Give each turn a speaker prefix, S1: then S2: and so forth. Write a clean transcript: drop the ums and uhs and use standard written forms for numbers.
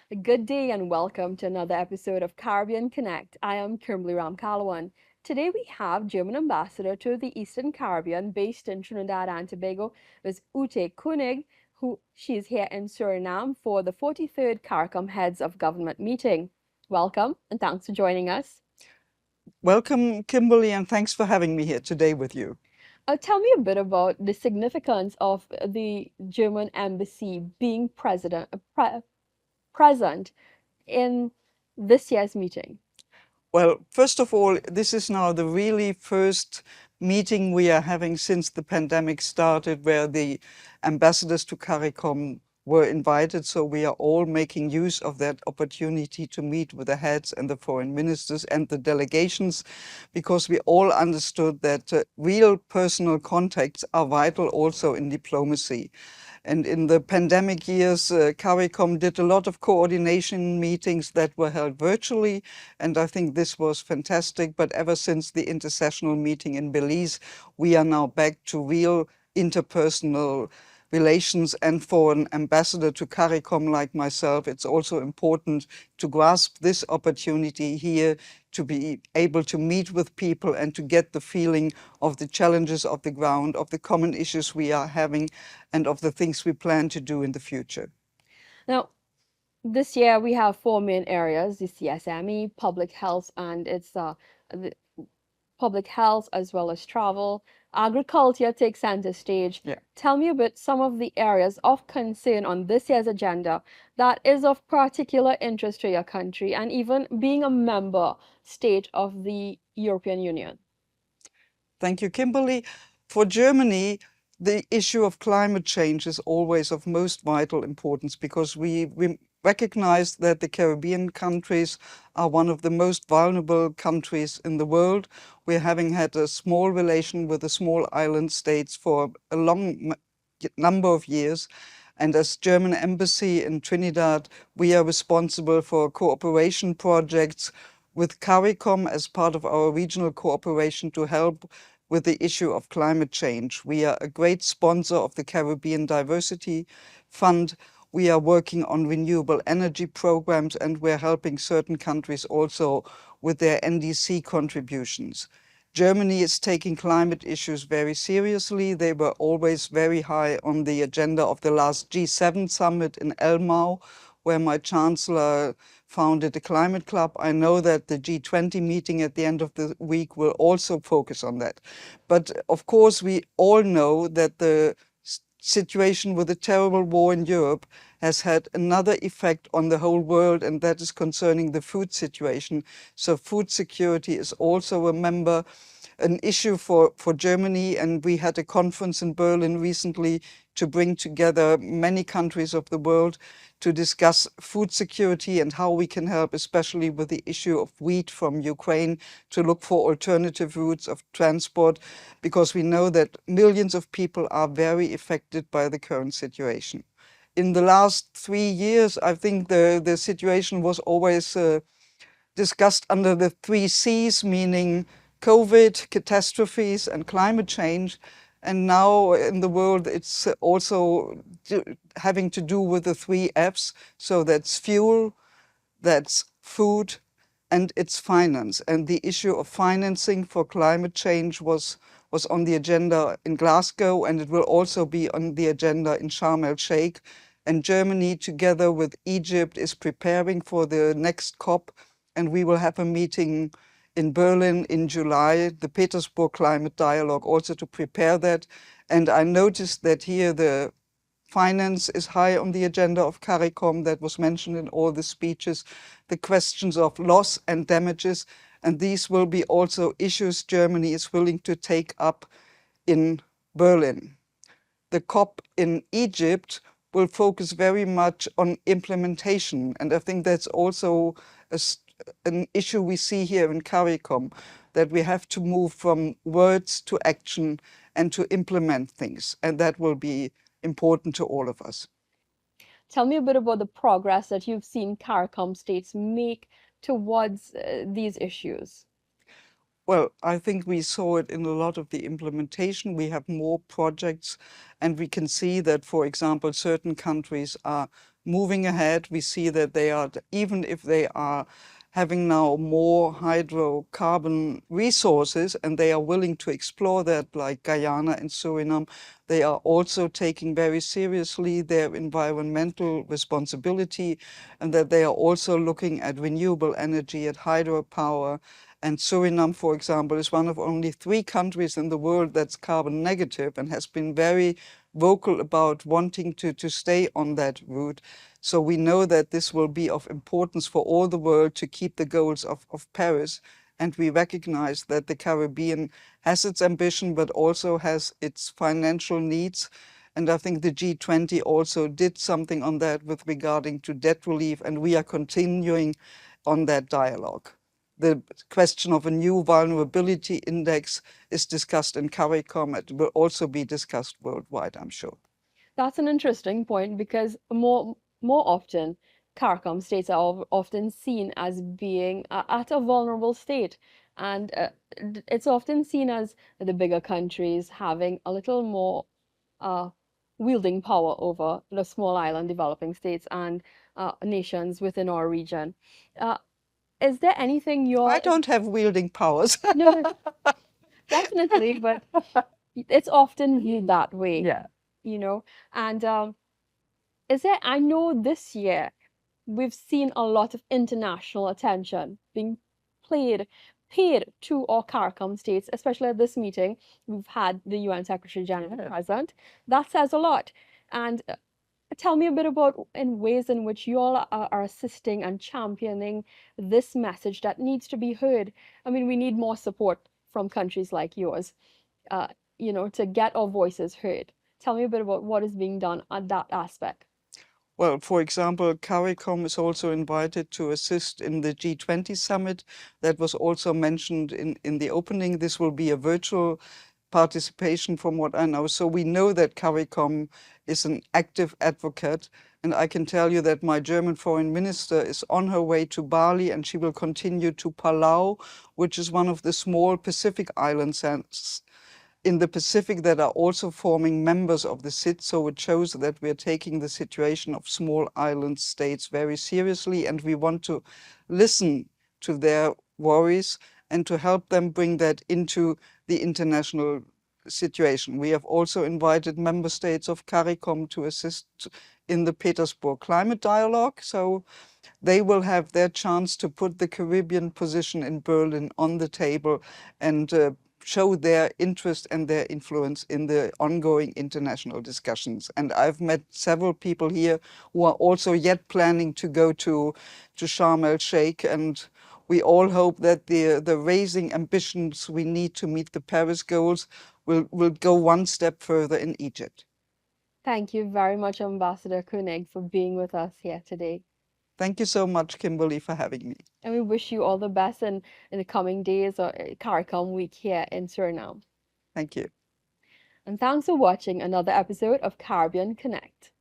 S1: Good day and welcome to another episode of Caribbean Connect. I am Kimberly Ramkalawan. Today we have German ambassador to the Eastern Caribbean based in Trinidad and Tobago, Ms. Ute Konig, who she's here in Suriname for the 43rd CARICOM Heads of Government meeting. Welcome and thanks for joining us.
S2: Welcome, Kimberly, and thanks for having me here today with you.
S1: Tell me a bit about the significance of the German embassy being present in this year's meeting.
S2: Well, first of all, this is now the really first meeting we are having since the pandemic started, where the ambassadors to CARICOM were invited. So we are all making use of that opportunity to meet with the heads and the foreign ministers and the delegations, because we all understood that real personal contacts are vital also in diplomacy. And in the pandemic years, CARICOM did a lot of coordination meetings that were held virtually, and I think this was fantastic. But ever since the intersessional meeting in Belize, we are now back to real interpersonal relations. And for an ambassador to CARICOM like myself, it's also important to grasp this opportunity here to be able to meet with people and to get the feeling of the challenges of the ground, of the common issues we are having, and of the things we plan to do in the future.
S1: Now, this year we have four main areas, the CSME, public health, and it's the public health as well as travel. Agriculture takes center stage.
S2: Yeah.
S1: Tell me about some of the areas of concern on this year's agenda that is of particular interest to your country and even being a member state of the European Union.
S2: Thank you, Kimberly. For Germany, the issue of climate change is always of most vital importance, because we recognize that the Caribbean countries are one of the most vulnerable countries in the world. We're having had a small relation with the small island states for a long number of years. And as German embassy in Trinidad, we are responsible for cooperation projects with CARICOM as part of our regional cooperation to help with the issue of climate change. We are a great sponsor of the Caribbean Diversity Fund. We are working on renewable energy programs, and we're helping certain countries also with their NDC contributions. Germany is taking climate issues very seriously. They were always very high on the agenda of the last G7 summit in Elmau, where my chancellor founded a climate club. I know that the G20 meeting at the end of the week will also focus on that. But of course, we all know that the situation with the terrible war in Europe has had another effect on the whole world, and that is concerning the food situation. So food security is also an issue for Germany, and we had a conference in Berlin recently to bring together many countries of the world to discuss food security and how we can help, especially with the issue of wheat from Ukraine, to look for alternative routes of transport, because we know that millions of people are very affected by the current situation. In the last 3 years, I think the situation was always discussed under the three C's, meaning COVID, catastrophes, and climate change. And now in the world, it's also having to do with the three F's. So that's fuel, that's food, and it's finance. And the issue of financing for climate change was on the agenda in Glasgow, and it will also be on the agenda in Sharm el-Sheikh. And Germany, together with Egypt, is preparing for the next COP, and we will have a meeting in Berlin in July, the Petersburg Climate Dialogue, also to prepare that. And I noticed that here the finance is high on the agenda of CARICOM. That was mentioned in all the speeches, the questions of loss and damages. And these will be also issues Germany is willing to take up in Berlin. The COP in Egypt will focus very much on implementation. And I think that's also an issue we see here in CARICOM, that we have to move from words to action and to implement things. And that will be important to all of us.
S1: Tell me a bit about the progress that you've seen CARICOM states make towards these issues.
S2: Well, I think we saw it in a lot of the implementation. We have more projects, and we can see that, for example, certain countries are moving ahead. We see that they are, even if they are having now more hydrocarbon resources and they are willing to explore that, like Guyana and Suriname, they are also taking very seriously their environmental responsibility, and that they are also looking at renewable energy, at hydropower. And Suriname, for example, is one of only 3 countries in the world that's carbon negative and has been very vocal about wanting to stay on that route. So we know that this will be of importance for all the world to keep the goals of Paris. And we recognize that the Caribbean has its ambition, but also has its financial needs. And I think the G20 also did something on that with regarding to debt relief, and we are continuing on that dialogue. The question of a new vulnerability index is discussed in CARICOM. It will also be discussed worldwide, I'm sure.
S1: That's an interesting point because more often, CARICOM states are often seen as being at a vulnerable state, and it's often seen as the bigger countries having a little more uh, wielding power over the small island developing states and nations within our region. Uh, is there anything
S2: I
S1: you're
S2: don't have wielding powers.
S1: no, definitely, but it's often viewed that way,
S2: Yeah.
S1: you know, and is there, I know this year we've seen a lot of international attention being played, paid to our CARICOM states, especially at this meeting. We've had the UN Secretary General present. That says a lot. And tell me a bit about in ways in which you all are assisting and championing this message that needs to be heard. I mean, we need more support from countries like yours, uh, to get our voices heard. Tell me a bit about what is being done on that aspect.
S2: Well, for example, CARICOM is also invited to assist in the G20 summit that was also mentioned in the opening. This will be a virtual participation from what I know. So we know that CARICOM is an active advocate. And I can tell you that my German foreign minister is on her way to Bali, and she will continue to Palau, which is one of the small Pacific islands in the Pacific that are also forming members of the SID. So it shows that we're taking the situation of small island states very seriously, and we want to listen to their worries and to help them bring that into the international situation. We have also invited member states of CARICOM to assist in the Petersburg climate dialogue. So they will have their chance to put the Caribbean position in Berlin on the table and show their interest and their influence in the ongoing international discussions. And I've met several people here who are also yet planning to go to Sharm el-Sheikh, and we all hope that the raising ambitions we need to meet the Paris goals will go one step further in Egypt.
S1: Thank you very much, Ambassador Koenig, for being with us here today.
S2: Thank you so much, Kimberly, for having me.
S1: And we wish you all the best in the coming days or CARICOM week here in Suriname.
S2: Thank you.
S1: And thanks for watching another episode of Caribbean Connect.